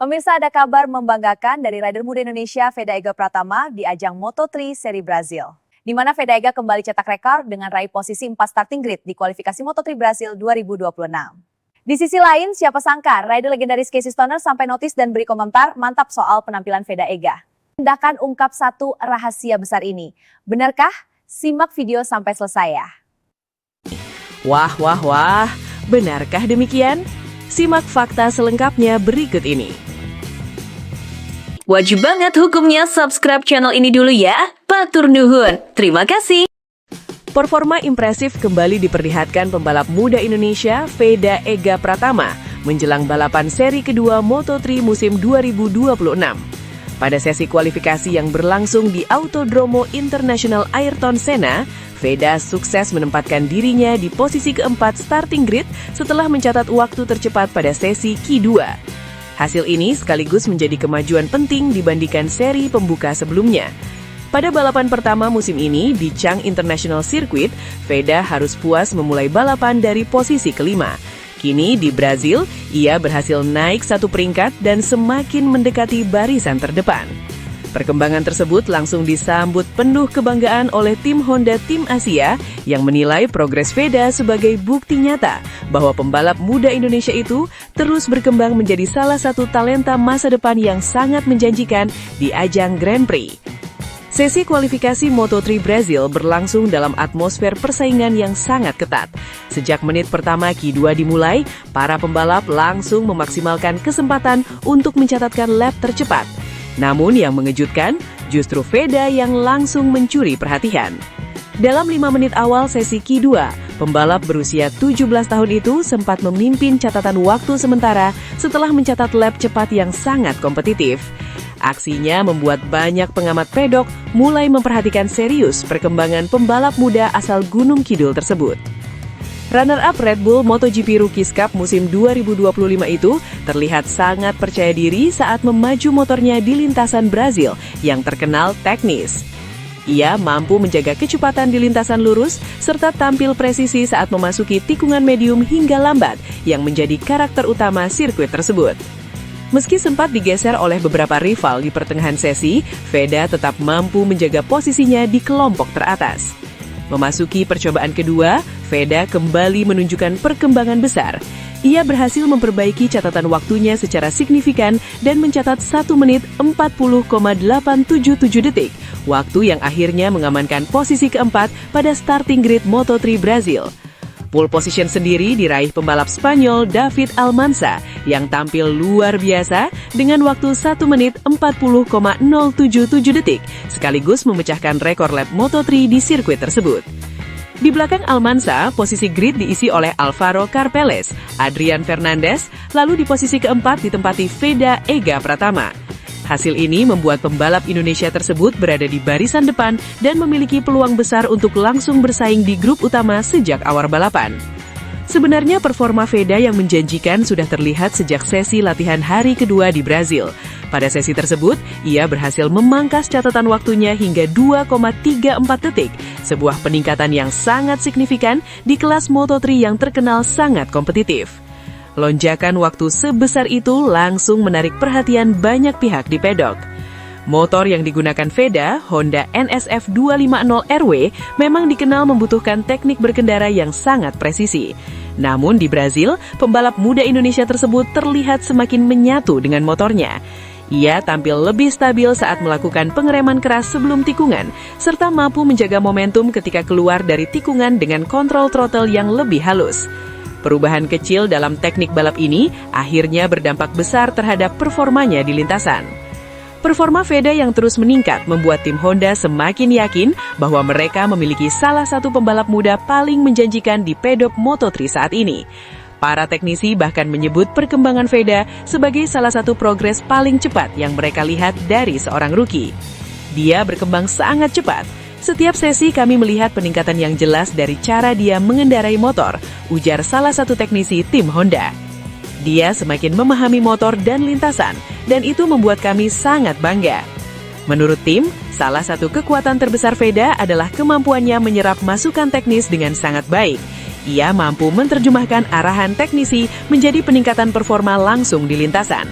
Pemirsa, ada kabar membanggakan dari rider muda Indonesia Veda Ega Pratama di ajang Moto3 seri Brazil. Di mana Veda Ega kembali cetak rekor dengan raih posisi 4 starting grid di kualifikasi Moto3 Brazil 2026. Di sisi lain, siapa sangka rider legendaris Casey Stoner sampai notis dan beri komentar mantap soal penampilan Veda Ega. Tindakan ungkap satu rahasia besar ini. Benarkah? Simak video sampai selesai ya. Wah, benarkah demikian? Simak fakta selengkapnya berikut ini. Wajib banget hukumnya subscribe channel ini dulu ya. Batur nuhun. Terima kasih. Performa impresif kembali diperlihatkan pembalap muda Indonesia Veda Ega Pratama menjelang balapan seri kedua Moto3 musim 2026. Pada sesi kualifikasi yang berlangsung di Autodromo International Ayrton Senna, Veda sukses menempatkan dirinya di posisi keempat starting grid setelah mencatat waktu tercepat pada sesi Q2. Hasil ini sekaligus menjadi kemajuan penting dibandingkan seri pembuka sebelumnya. Pada balapan pertama musim ini di Chang International Circuit, Veda harus puas memulai balapan dari posisi kelima. Kini di Brazil, ia berhasil naik satu peringkat dan semakin mendekati barisan terdepan. Perkembangan tersebut langsung disambut penuh kebanggaan oleh tim Honda Tim Asia yang menilai progres Veda sebagai bukti nyata bahwa pembalap muda Indonesia itu terus berkembang menjadi salah satu talenta masa depan yang sangat menjanjikan di ajang Grand Prix. Sesi kualifikasi Moto3 Brazil berlangsung dalam atmosfer persaingan yang sangat ketat. Sejak menit pertama Q2 dimulai, para pembalap langsung memaksimalkan kesempatan untuk mencatatkan lap tercepat. Namun yang mengejutkan, justru Veda yang langsung mencuri perhatian. Dalam 5 menit awal sesi Q2, pembalap berusia 17 tahun itu sempat memimpin catatan waktu sementara setelah mencatat lap cepat yang sangat kompetitif. Aksinya membuat banyak pengamat pedok mulai memperhatikan serius perkembangan pembalap muda asal Gunung Kidul tersebut. Runner-up Red Bull MotoGP Rookies Cup musim 2025 itu terlihat sangat percaya diri saat memaju motornya di lintasan Brazil yang terkenal teknis. Ia mampu menjaga kecepatan di lintasan lurus serta tampil presisi saat memasuki tikungan medium hingga lambat yang menjadi karakter utama sirkuit tersebut. Meski sempat digeser oleh beberapa rival di pertengahan sesi, Veda tetap mampu menjaga posisinya di kelompok teratas. Memasuki percobaan kedua, Veda kembali menunjukkan perkembangan besar. Ia berhasil memperbaiki catatan waktunya secara signifikan dan mencatat 1 menit 40,877 detik, waktu yang akhirnya mengamankan posisi keempat pada starting grid Moto3 Brazil. Pole position sendiri diraih pembalap Spanyol David Almansa yang tampil luar biasa dengan waktu 1 menit 40,077 detik, sekaligus memecahkan rekor lap Moto3 di sirkuit tersebut. Di belakang Almansa, posisi grid diisi oleh Alvaro Carpeles, Adrian Fernandez, lalu di posisi keempat ditempati Veda Ega Pratama. Hasil ini membuat pembalap Indonesia tersebut berada di barisan depan dan memiliki peluang besar untuk langsung bersaing di grup utama sejak awal balapan. Sebenarnya performa Veda yang menjanjikan sudah terlihat sejak sesi latihan hari kedua di Brazil. Pada sesi tersebut, ia berhasil memangkas catatan waktunya hingga 2,34 detik, sebuah peningkatan yang sangat signifikan di kelas Moto3 yang terkenal sangat kompetitif. Lonjakan waktu sebesar itu langsung menarik perhatian banyak pihak di pedok. Motor yang digunakan Veda, Honda NSF 250RW, memang dikenal membutuhkan teknik berkendara yang sangat presisi. Namun di Brazil, pembalap muda Indonesia tersebut terlihat semakin menyatu dengan motornya. Ia tampil lebih stabil saat melakukan pengereman keras sebelum tikungan, serta mampu menjaga momentum ketika keluar dari tikungan dengan kontrol throttle yang lebih halus. Perubahan kecil dalam teknik balap ini akhirnya berdampak besar terhadap performanya di lintasan. Performa Veda yang terus meningkat membuat tim Honda semakin yakin bahwa mereka memiliki salah satu pembalap muda paling menjanjikan di pedok Moto3 saat ini. Para teknisi bahkan menyebut perkembangan Veda sebagai salah satu progres paling cepat yang mereka lihat dari seorang rookie. Dia berkembang sangat cepat. Setiap sesi kami melihat peningkatan yang jelas dari cara dia mengendarai motor, ujar salah satu teknisi tim Honda. Dia semakin memahami motor dan lintasan, dan itu membuat kami sangat bangga. Menurut tim, salah satu kekuatan terbesar Veda adalah kemampuannya menyerap masukan teknis dengan sangat baik. Ia mampu menerjemahkan arahan teknisi menjadi peningkatan performa langsung di lintasan.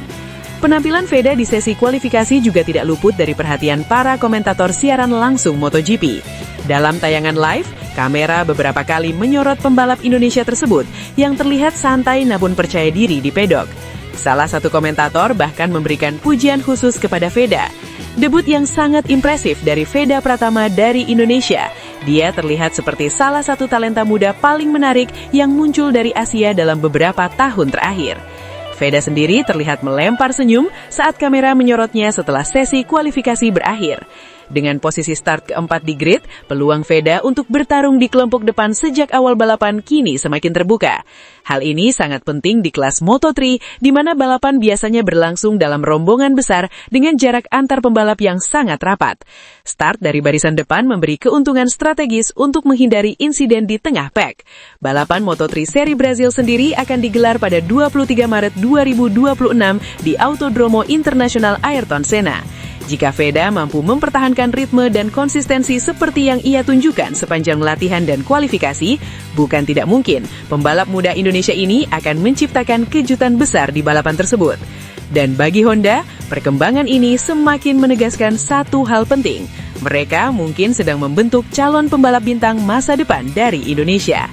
Penampilan Veda di sesi kualifikasi juga tidak luput dari perhatian para komentator siaran langsung MotoGP. Dalam tayangan live, kamera beberapa kali menyorot pembalap Indonesia tersebut yang terlihat santai namun percaya diri di pedok. Salah satu komentator bahkan memberikan pujian khusus kepada Veda. Debut yang sangat impresif dari Veda Pratama dari Indonesia. Dia terlihat seperti salah satu talenta muda paling menarik yang muncul dari Asia dalam beberapa tahun terakhir. Veda sendiri terlihat melempar senyum saat kamera menyorotnya setelah sesi kualifikasi berakhir. Dengan posisi start keempat di grid, peluang Veda untuk bertarung di kelompok depan sejak awal balapan kini semakin terbuka. Hal ini sangat penting di kelas Moto3, di mana balapan biasanya berlangsung dalam rombongan besar dengan jarak antar pembalap yang sangat rapat. Start dari barisan depan memberi keuntungan strategis untuk menghindari insiden di tengah pack. Balapan Moto3 Seri Brazil sendiri akan digelar pada 23 Maret 2026 di Autodromo Internasional Ayrton Senna. Jika Veda mampu mempertahankan ritme dan konsistensi seperti yang ia tunjukkan sepanjang latihan dan kualifikasi, bukan tidak mungkin pembalap muda Indonesia ini akan menciptakan kejutan besar di balapan tersebut. Dan bagi Honda, perkembangan ini semakin menegaskan satu hal penting. Mereka mungkin sedang membentuk calon pembalap bintang masa depan dari Indonesia.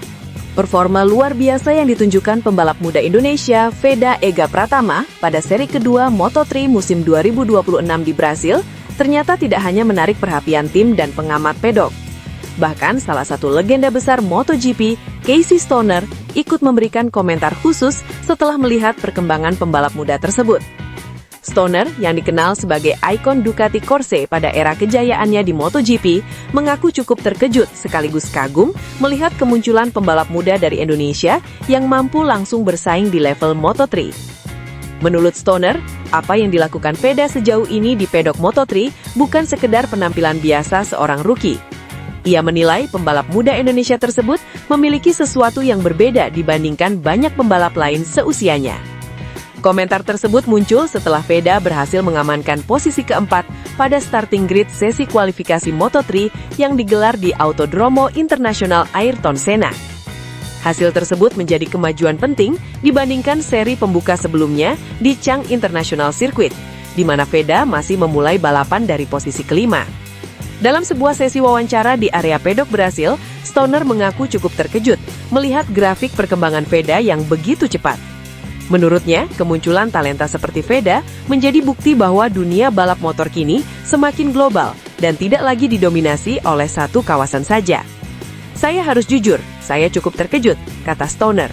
Performa luar biasa yang ditunjukkan pembalap muda Indonesia, Veda Ega Pratama, pada seri kedua Moto3 musim 2026 di Brasil, ternyata tidak hanya menarik perhatian tim dan pengamat pedok. Bahkan salah satu legenda besar MotoGP, Casey Stoner, ikut memberikan komentar khusus setelah melihat perkembangan pembalap muda tersebut. Stoner, yang dikenal sebagai ikon Ducati Corse pada era kejayaannya di MotoGP, mengaku cukup terkejut sekaligus kagum melihat kemunculan pembalap muda dari Indonesia yang mampu langsung bersaing di level Moto3. Menurut Stoner, apa yang dilakukan Veda sejauh ini di pedok Moto3 bukan sekedar penampilan biasa seorang rookie. Ia menilai pembalap muda Indonesia tersebut memiliki sesuatu yang berbeda dibandingkan banyak pembalap lain seusianya. Komentar tersebut muncul setelah Veda berhasil mengamankan posisi keempat pada starting grid sesi kualifikasi Moto3 yang digelar di Autodromo Internasional Ayrton Senna. Hasil tersebut menjadi kemajuan penting dibandingkan seri pembuka sebelumnya di Chang International Circuit, di mana Veda masih memulai balapan dari posisi kelima. Dalam sebuah sesi wawancara di area pedok Brasil, Stoner mengaku cukup terkejut melihat grafik perkembangan Veda yang begitu cepat. Menurutnya, kemunculan talenta seperti Veda menjadi bukti bahwa dunia balap motor kini semakin global dan tidak lagi didominasi oleh satu kawasan saja. Saya harus jujur, saya cukup terkejut, kata Stoner.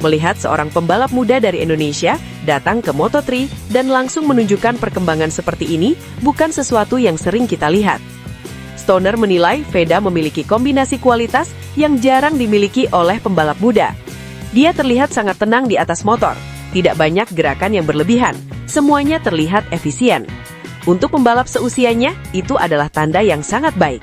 Melihat seorang pembalap muda dari Indonesia datang ke Moto3 dan langsung menunjukkan perkembangan seperti ini bukan sesuatu yang sering kita lihat. Stoner menilai Veda memiliki kombinasi kualitas yang jarang dimiliki oleh pembalap muda. Dia terlihat sangat tenang di atas motor, tidak banyak gerakan yang berlebihan, semuanya terlihat efisien. Untuk pembalap seusianya, itu adalah tanda yang sangat baik.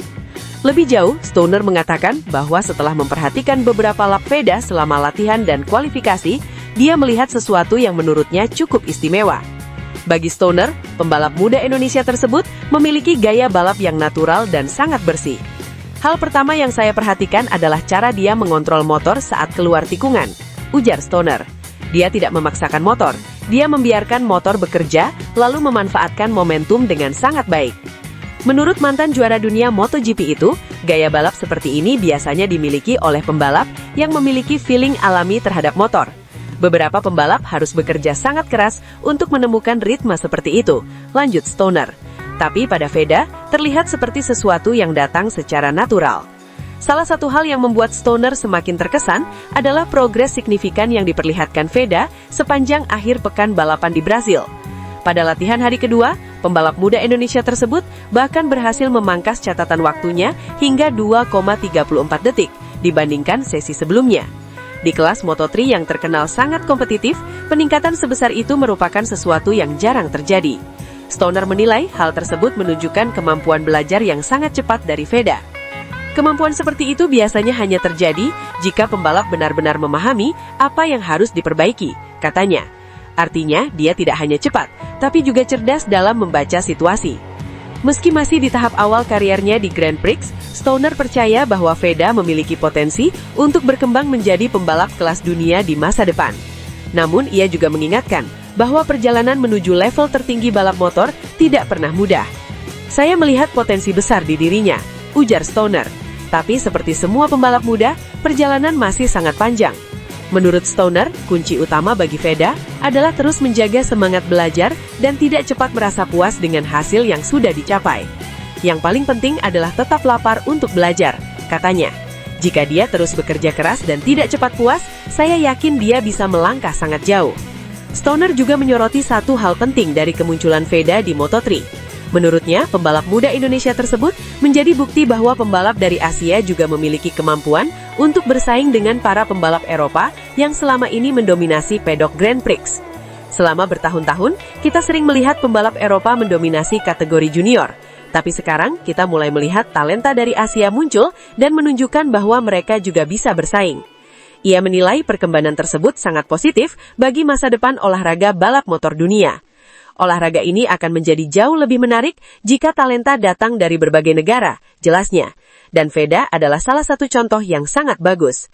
Lebih jauh, Stoner mengatakan bahwa setelah memperhatikan beberapa lap Veda selama latihan dan kualifikasi, dia melihat sesuatu yang menurutnya cukup istimewa. Bagi Stoner, pembalap muda Indonesia tersebut memiliki gaya balap yang natural dan sangat bersih. Hal pertama yang saya perhatikan adalah cara dia mengontrol motor saat keluar tikungan, ujar Stoner. Dia tidak memaksakan motor, dia membiarkan motor bekerja lalu memanfaatkan momentum dengan sangat baik. Menurut mantan juara dunia MotoGP itu, gaya balap seperti ini biasanya dimiliki oleh pembalap yang memiliki feeling alami terhadap motor. Beberapa pembalap harus bekerja sangat keras untuk menemukan ritme seperti itu, lanjut Stoner. Tapi pada Veda, terlihat seperti sesuatu yang datang secara natural. Salah satu hal yang membuat Stoner semakin terkesan adalah progres signifikan yang diperlihatkan Veda sepanjang akhir pekan balapan di Brasil. Pada latihan hari kedua, pembalap muda Indonesia tersebut bahkan berhasil memangkas catatan waktunya hingga 2,34 detik dibandingkan sesi sebelumnya. Di kelas Moto3 yang terkenal sangat kompetitif, peningkatan sebesar itu merupakan sesuatu yang jarang terjadi. Stoner menilai hal tersebut menunjukkan kemampuan belajar yang sangat cepat dari Veda. Kemampuan seperti itu biasanya hanya terjadi jika pembalap benar-benar memahami apa yang harus diperbaiki, katanya. Artinya, dia tidak hanya cepat, tapi juga cerdas dalam membaca situasi. Meski masih di tahap awal kariernya di Grand Prix, Stoner percaya bahwa Veda memiliki potensi untuk berkembang menjadi pembalap kelas dunia di masa depan. Namun, ia juga mengingatkan bahwa perjalanan menuju level tertinggi balap motor tidak pernah mudah. Saya melihat potensi besar di dirinya, ujar Stoner. Tapi seperti semua pembalap muda, perjalanan masih sangat panjang. Menurut Stoner, kunci utama bagi Veda adalah terus menjaga semangat belajar dan tidak cepat merasa puas dengan hasil yang sudah dicapai. Yang paling penting adalah tetap lapar untuk belajar, katanya. Jika dia terus bekerja keras dan tidak cepat puas, saya yakin dia bisa melangkah sangat jauh. Stoner juga menyoroti satu hal penting dari kemunculan Veda di Moto3. Menurutnya, pembalap muda Indonesia tersebut menjadi bukti bahwa pembalap dari Asia juga memiliki kemampuan untuk bersaing dengan para pembalap Eropa yang selama ini mendominasi pedok Grand Prix. Selama bertahun-tahun, kita sering melihat pembalap Eropa mendominasi kategori junior. Tapi sekarang, kita mulai melihat talenta dari Asia muncul dan menunjukkan bahwa mereka juga bisa bersaing. Ia menilai perkembangan tersebut sangat positif bagi masa depan olahraga balap motor dunia. Olahraga ini akan menjadi jauh lebih menarik jika talenta datang dari berbagai negara, jelasnya. Dan Veda adalah salah satu contoh yang sangat bagus.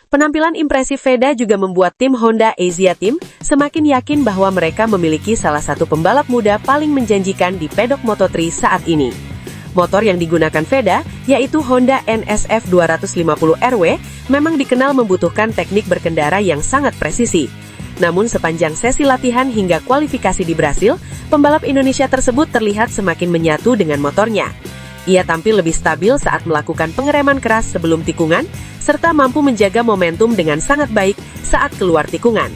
Penampilan impresif Veda juga membuat tim Honda Asia Team semakin yakin bahwa mereka memiliki salah satu pembalap muda paling menjanjikan di pedok Moto3 saat ini. Motor yang digunakan Veda, yaitu Honda NSF 250RW, memang dikenal membutuhkan teknik berkendara yang sangat presisi. Namun sepanjang sesi latihan hingga kualifikasi di Brasil, pembalap Indonesia tersebut terlihat semakin menyatu dengan motornya. Ia tampil lebih stabil saat melakukan pengereman keras sebelum tikungan, serta mampu menjaga momentum dengan sangat baik saat keluar tikungan.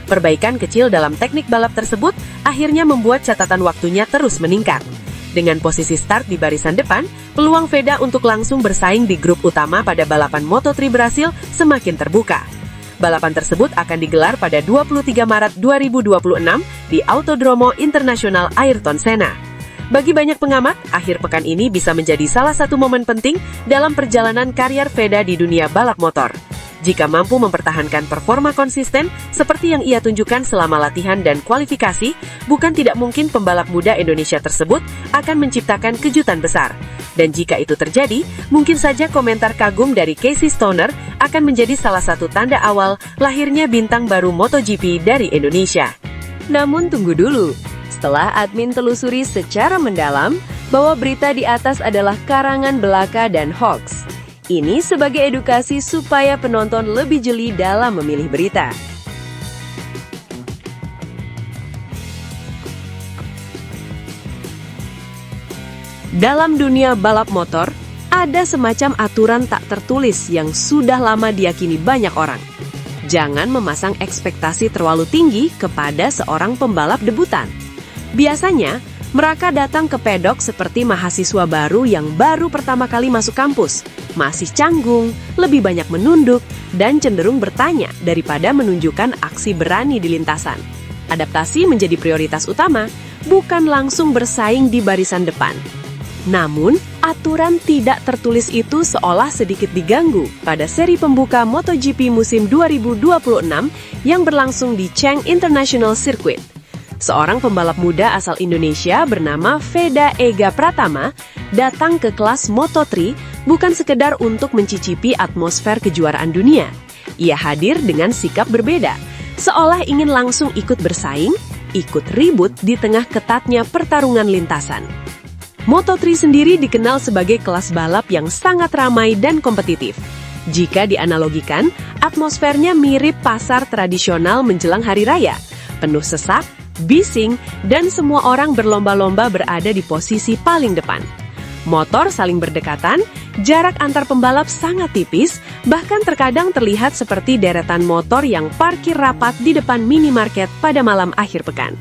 Perbaikan kecil dalam teknik balap tersebut akhirnya membuat catatan waktunya terus meningkat. Dengan posisi start di barisan depan, peluang Veda untuk langsung bersaing di grup utama pada balapan Moto3 Brasil semakin terbuka. Balapan tersebut akan digelar pada 23 Maret 2026 di Autodromo Internasional Ayrton Senna. Bagi banyak pengamat, akhir pekan ini bisa menjadi salah satu momen penting dalam perjalanan karier Veda di dunia balap motor. Jika mampu mempertahankan performa konsisten seperti yang ia tunjukkan selama latihan dan kualifikasi, bukan tidak mungkin pembalap muda Indonesia tersebut akan menciptakan kejutan besar. Dan jika itu terjadi, mungkin saja komentar kagum dari Casey Stoner akan menjadi salah satu tanda awal lahirnya bintang baru MotoGP dari Indonesia. Namun tunggu dulu, setelah admin telusuri secara mendalam bahwa berita di atas adalah karangan belaka dan hoax. Ini sebagai edukasi supaya penonton lebih jeli dalam memilih berita. Dalam dunia balap motor, ada semacam aturan tak tertulis yang sudah lama diyakini banyak orang. Jangan memasang ekspektasi terlalu tinggi kepada seorang pembalap debutan. Biasanya, mereka datang ke pedok seperti mahasiswa baru yang baru pertama kali masuk kampus, masih canggung, lebih banyak menunduk, dan cenderung bertanya daripada menunjukkan aksi berani di lintasan. Adaptasi menjadi prioritas utama, bukan langsung bersaing di barisan depan. Namun, aturan tidak tertulis itu seolah sedikit diganggu pada seri pembuka MotoGP musim 2026 yang berlangsung di Cheng International Circuit. Seorang pembalap muda asal Indonesia bernama Veda Ega Pratama datang ke kelas Moto3 bukan sekedar untuk mencicipi atmosfer kejuaraan dunia. Ia hadir dengan sikap berbeda, seolah ingin langsung ikut bersaing, ikut ribut di tengah ketatnya pertarungan lintasan. Moto3 sendiri dikenal sebagai kelas balap yang sangat ramai dan kompetitif. Jika dianalogikan, atmosfernya mirip pasar tradisional menjelang hari raya, penuh sesak, bising, dan semua orang berlomba-lomba berada di posisi paling depan. Motor saling berdekatan, jarak antar pembalap sangat tipis, bahkan terkadang terlihat seperti deretan motor yang parkir rapat di depan minimarket pada malam akhir pekan.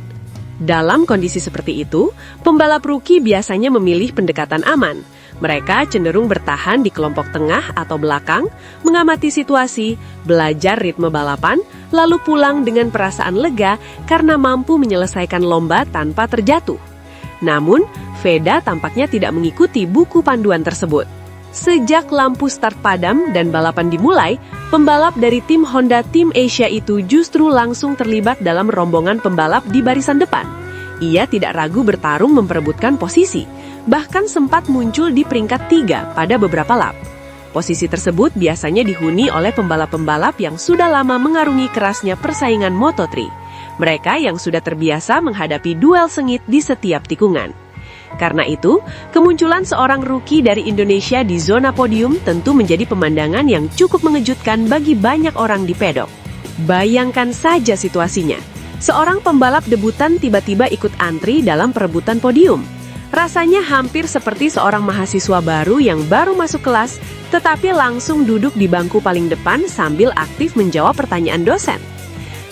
Dalam kondisi seperti itu, pembalap rookie biasanya memilih pendekatan aman. Mereka cenderung bertahan di kelompok tengah atau belakang, mengamati situasi, belajar ritme balapan, lalu pulang dengan perasaan lega karena mampu menyelesaikan lomba tanpa terjatuh. Namun, Veda tampaknya tidak mengikuti buku panduan tersebut. Sejak lampu start padam dan balapan dimulai, pembalap dari tim Honda Team Asia itu justru langsung terlibat dalam rombongan pembalap di barisan depan. Ia tidak ragu bertarung memperebutkan posisi, bahkan sempat muncul di peringkat 3 pada beberapa lap. Posisi tersebut biasanya dihuni oleh pembalap-pembalap yang sudah lama mengarungi kerasnya persaingan Moto3. mereka yang sudah terbiasa menghadapi duel sengit di setiap tikungan. Karena itu, kemunculan seorang rookie dari Indonesia di zona podium tentu menjadi pemandangan yang cukup mengejutkan bagi banyak orang di pedok. Bayangkan saja situasinya, seorang pembalap debutan tiba-tiba ikut antri dalam perebutan podium. Rasanya hampir seperti seorang mahasiswa baru yang baru masuk kelas, tetapi langsung duduk di bangku paling depan sambil aktif menjawab pertanyaan dosen.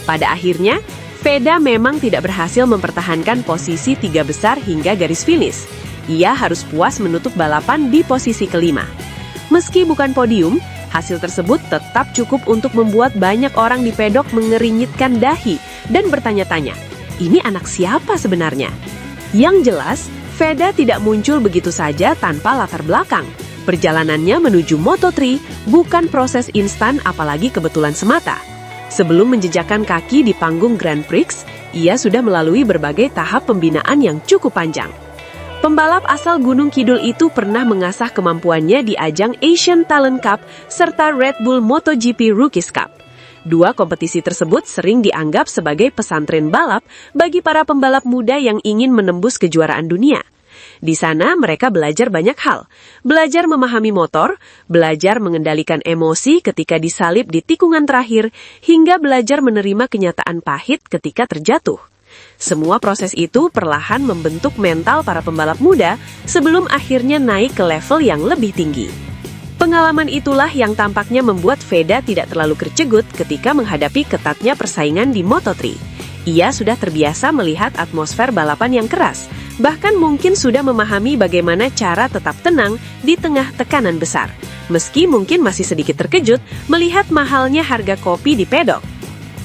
Pada akhirnya, Veda memang tidak berhasil mempertahankan posisi 3 besar hingga garis finish. Ia harus puas menutup balapan di posisi kelima. Meski bukan podium, hasil tersebut tetap cukup untuk membuat banyak orang di pedok mengerinyitkan dahi dan bertanya-tanya, ini anak siapa sebenarnya? Yang jelas, Veda tidak muncul begitu saja tanpa latar belakang. Perjalanannya menuju Moto3 bukan proses instan apalagi kebetulan semata. Sebelum menjejakkan kaki di panggung Grand Prix, ia sudah melalui berbagai tahap pembinaan yang cukup panjang. Pembalap asal Gunung Kidul itu pernah mengasah kemampuannya di ajang Asian Talent Cup serta Red Bull MotoGP Rookies Cup. Dua kompetisi tersebut sering dianggap sebagai pesantren balap bagi para pembalap muda yang ingin menembus kejuaraan dunia. Di sana mereka belajar banyak hal, belajar memahami motor, belajar mengendalikan emosi ketika disalip di tikungan terakhir, hingga belajar menerima kenyataan pahit ketika terjatuh. Semua proses itu perlahan membentuk mental para pembalap muda sebelum akhirnya naik ke level yang lebih tinggi. Pengalaman itulah yang tampaknya membuat Veda tidak terlalu tercegut ketika menghadapi ketatnya persaingan di Moto3. Ia sudah terbiasa melihat atmosfer balapan yang keras, bahkan mungkin sudah memahami bagaimana cara tetap tenang di tengah tekanan besar. Meski mungkin masih sedikit terkejut melihat mahalnya harga kopi di pedok.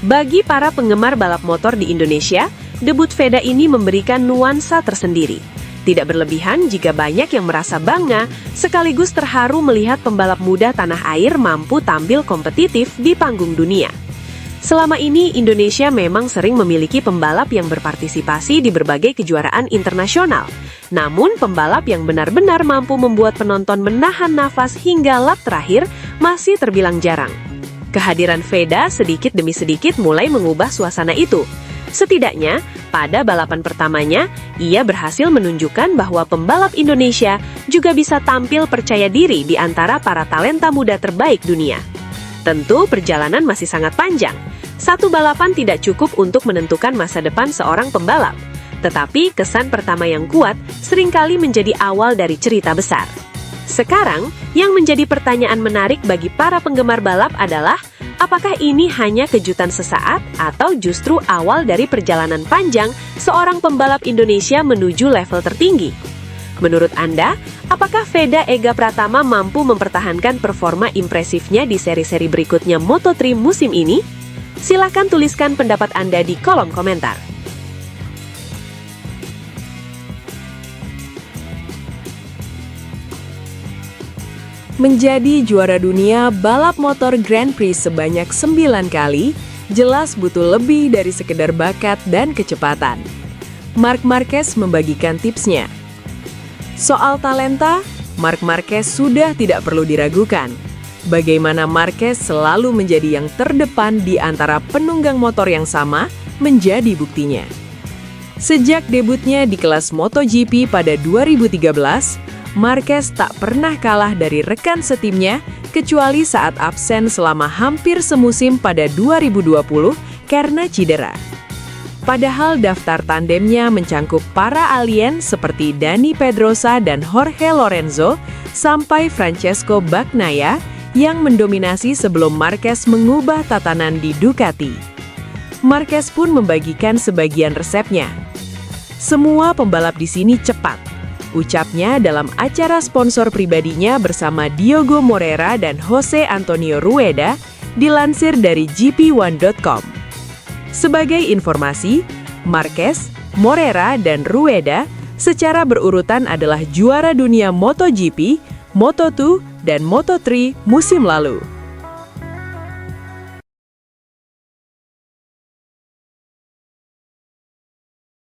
Bagi para penggemar balap motor di Indonesia, debut Veda ini memberikan nuansa tersendiri. Tidak berlebihan jika banyak yang merasa bangga, sekaligus terharu melihat pembalap muda tanah air mampu tampil kompetitif di panggung dunia. Selama ini, Indonesia memang sering memiliki pembalap yang berpartisipasi di berbagai kejuaraan internasional. Namun, pembalap yang benar-benar mampu membuat penonton menahan nafas hingga lap terakhir masih terbilang jarang. Kehadiran Veda sedikit demi sedikit mulai mengubah suasana itu. Setidaknya, pada balapan pertamanya, ia berhasil menunjukkan bahwa pembalap Indonesia juga bisa tampil percaya diri di antara para talenta muda terbaik dunia. Tentu, perjalanan masih sangat panjang. Satu balapan tidak cukup untuk menentukan masa depan seorang pembalap. Tetapi, kesan pertama yang kuat seringkali menjadi awal dari cerita besar. Sekarang, yang menjadi pertanyaan menarik bagi para penggemar balap adalah, apakah ini hanya kejutan sesaat atau justru awal dari perjalanan panjang seorang pembalap Indonesia menuju level tertinggi? Menurut Anda, apakah Veda Ega Pratama mampu mempertahankan performa impresifnya di seri-seri berikutnya Moto3 musim ini? Silakan tuliskan pendapat Anda di kolom komentar. Menjadi juara dunia balap motor Grand Prix sebanyak 9 kali, jelas butuh lebih dari sekedar bakat dan kecepatan. Marc Marquez membagikan tipsnya. Soal talenta, Marc Marquez sudah tidak perlu diragukan. Bagaimana Marquez selalu menjadi yang terdepan di antara penunggang motor yang sama menjadi buktinya. Sejak debutnya di kelas MotoGP pada 2013, Marquez tak pernah kalah dari rekan setimnya kecuali saat absen selama hampir semusim pada 2020 karena cedera. Padahal daftar tandemnya mencangkup para alien seperti Dani Pedrosa dan Jorge Lorenzo sampai Francesco Bagnaia yang mendominasi sebelum Marquez mengubah tatanan di Ducati. Marquez pun membagikan sebagian resepnya. Semua pembalap di sini cepat, ucapnya dalam acara sponsor pribadinya bersama Diogo Moreira dan Jose Antonio Rueda, dilansir dari GP1.com. Sebagai informasi, Marquez, Moreira, dan Rueda secara berurutan adalah juara dunia MotoGP, Moto2, dan Moto3 musim lalu.